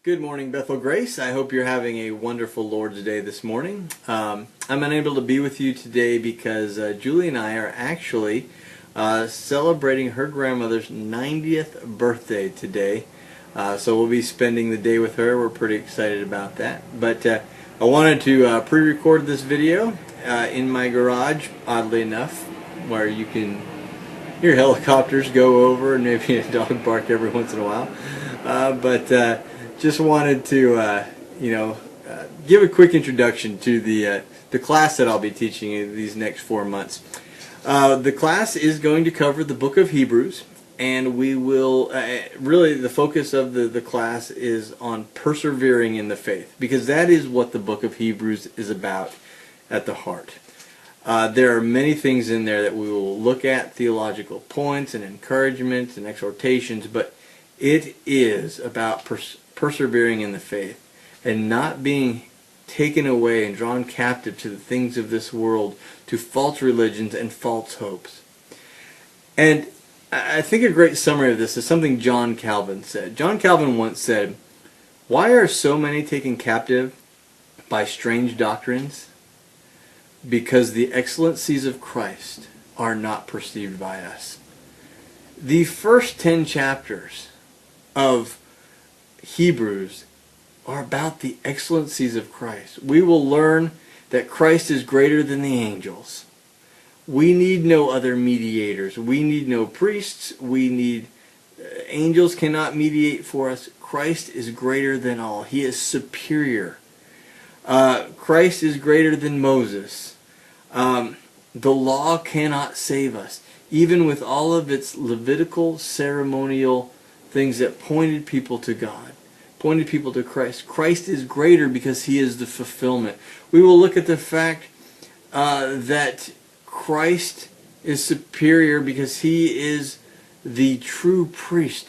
Good morning, Bethel Grace. I hope you're having a wonderful Lord's Day this morning. I'm unable to be with you today because Julie and I are actually celebrating her grandmother's 90th birthday today. So we'll be spending the day with her. We're pretty excited about that. But I wanted to pre-record this video in my garage, oddly enough, where you can hear helicopters go over and maybe a dog bark every once in a while. Just wanted to, give a quick introduction to the class that I'll be teaching in these next 4 months. The class is going to cover the book of Hebrews, and we will, really the focus of the class is on persevering in the faith, because that is what the book of Hebrews is about at the heart. There are many things in there that we will look at, theological points and encouragements and exhortations, but it is about persevering in the faith and not being taken away and drawn captive to the things of this world, to false religions and false hopes. And I think a great summary of this is something John Calvin said. John Calvin once said, "Why are so many taken captive by strange doctrines? Because the excellencies of Christ are not perceived by us." The first 10 chapters of Hebrews are about the excellencies of Christ. We will learn that Christ is greater than the angels. We need no other mediators. We need no priests. Angels cannot mediate for us. Christ is greater than all. He is superior. Christ is greater than Moses. The law cannot save us. Even with all of its Levitical ceremonial things that pointed people to God, pointed people to Christ. Christ is greater because He is the fulfillment. We will look at the fact that Christ is superior because He is the true priest,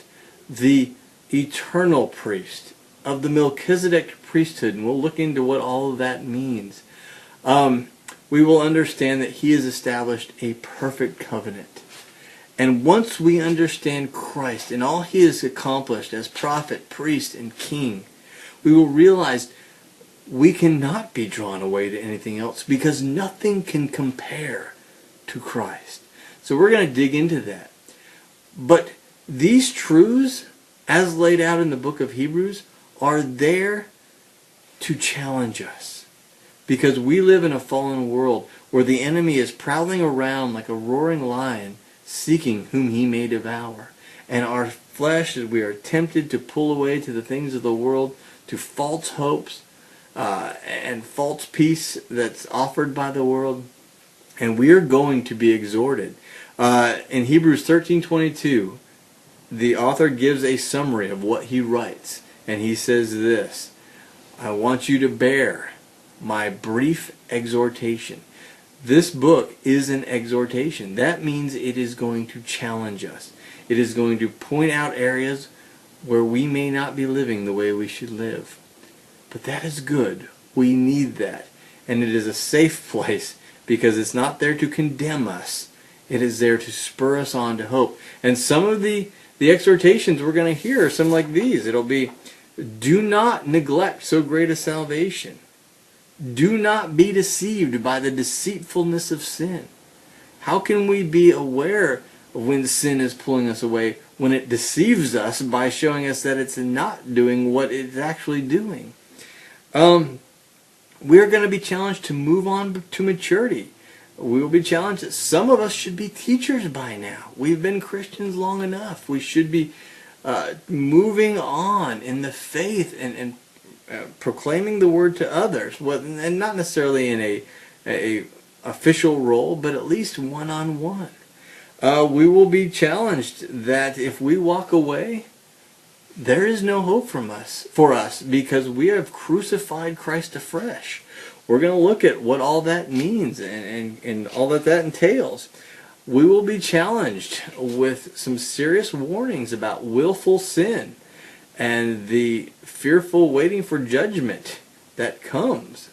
the eternal priest of the Melchizedek priesthood, and we'll look into what all of that means. We will understand that He has established a perfect covenant. And once we understand Christ and all He has accomplished as prophet, priest, and king, we will realize we cannot be drawn away to anything else because nothing can compare to Christ. So we're going to dig into that. But these truths, as laid out in the book of Hebrews, are there to challenge us. Because we live in a fallen world where the enemy is prowling around like a roaring lion, seeking whom he may devour. And our flesh, as we are tempted to pull away to the things of the world, to false hopes and false peace that's offered by the world. And we are going to be exhorted. In Hebrews 13:22, the author gives a summary of what he writes. And he says this: "I want you to bear my brief exhortation." This book is an exhortation. That means it is going to challenge us. It is going to point out areas where we may not be living the way we should live. But that is good. We need that. And it is a safe place because it's not there to condemn us. It is there to spur us on to hope. And some of the exhortations we're going to hear are some like these. It'll be, "Do not neglect so great a salvation. Do not be deceived by the deceitfulness of sin." How can we be aware of when sin is pulling us away? When it deceives us by showing us that it's not doing what it's actually doing. We're going to be challenged to move on to maturity. We will be challenged that some of us should be teachers by now. We've been Christians long enough. We should be moving on in the faith and proclaiming the word to others, and not necessarily in a official role, but at least one-on-one. We will be challenged that if we walk away, there is no hope for us because we have crucified Christ afresh. We're going to look at what all that means and all that entails. We will be challenged with some serious warnings about willful sin and the fearful waiting for judgment that comes.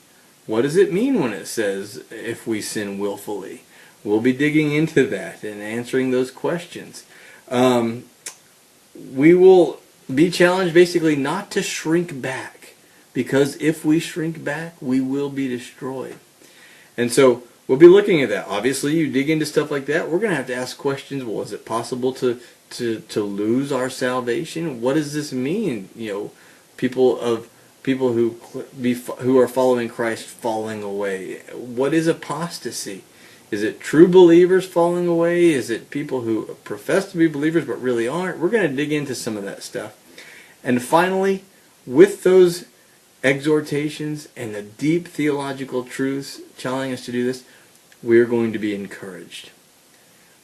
What does it mean when it says if we sin willfully? We'll be digging into that and answering those questions. We will be challenged basically not to shrink back, because if we shrink back, we will be destroyed. And so we'll be looking at that. Obviously, you dig into stuff like that, we're going to have to ask questions. Well, is it possible to lose our salvation? What does this mean? People who are following Christ falling away. What is apostasy? Is it true believers falling away? Is it people who profess to be believers but really aren't? We're going to dig into some of that stuff. And finally, with those exhortations and the deep theological truths challenging us to do this, we're going to be encouraged.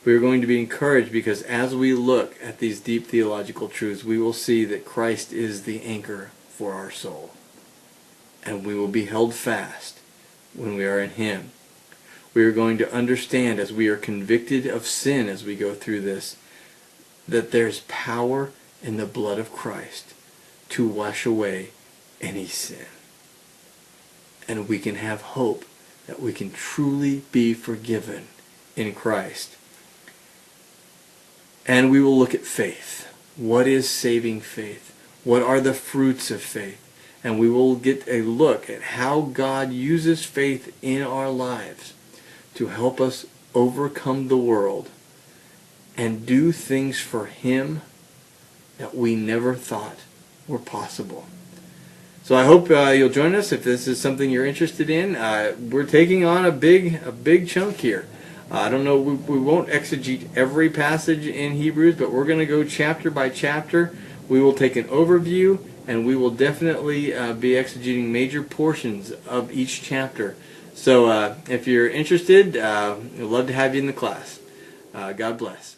We're going to be encouraged because as we look at these deep theological truths, we will see that Christ is the anchor for our soul. And we will be held fast when we are in Him. We are going to understand, as we are convicted of sin as we go through this, that there's power in the blood of Christ to wash away any sin. And we can have hope that we can truly be forgiven in Christ. And we will look at faith. What is saving faith? What are the fruits of faith? And we will get a look at how God uses faith in our lives to help us overcome the world and do things for Him that we never thought were possible. So I hope you'll join us if this is something you're interested in. We're taking on a big chunk here. I don't know, we won't exegete every passage in Hebrews, but we're going to go chapter by chapter. We will take an overview, and we will definitely be exegeting major portions of each chapter. So if you're interested, we'd love to have you in the class. God bless.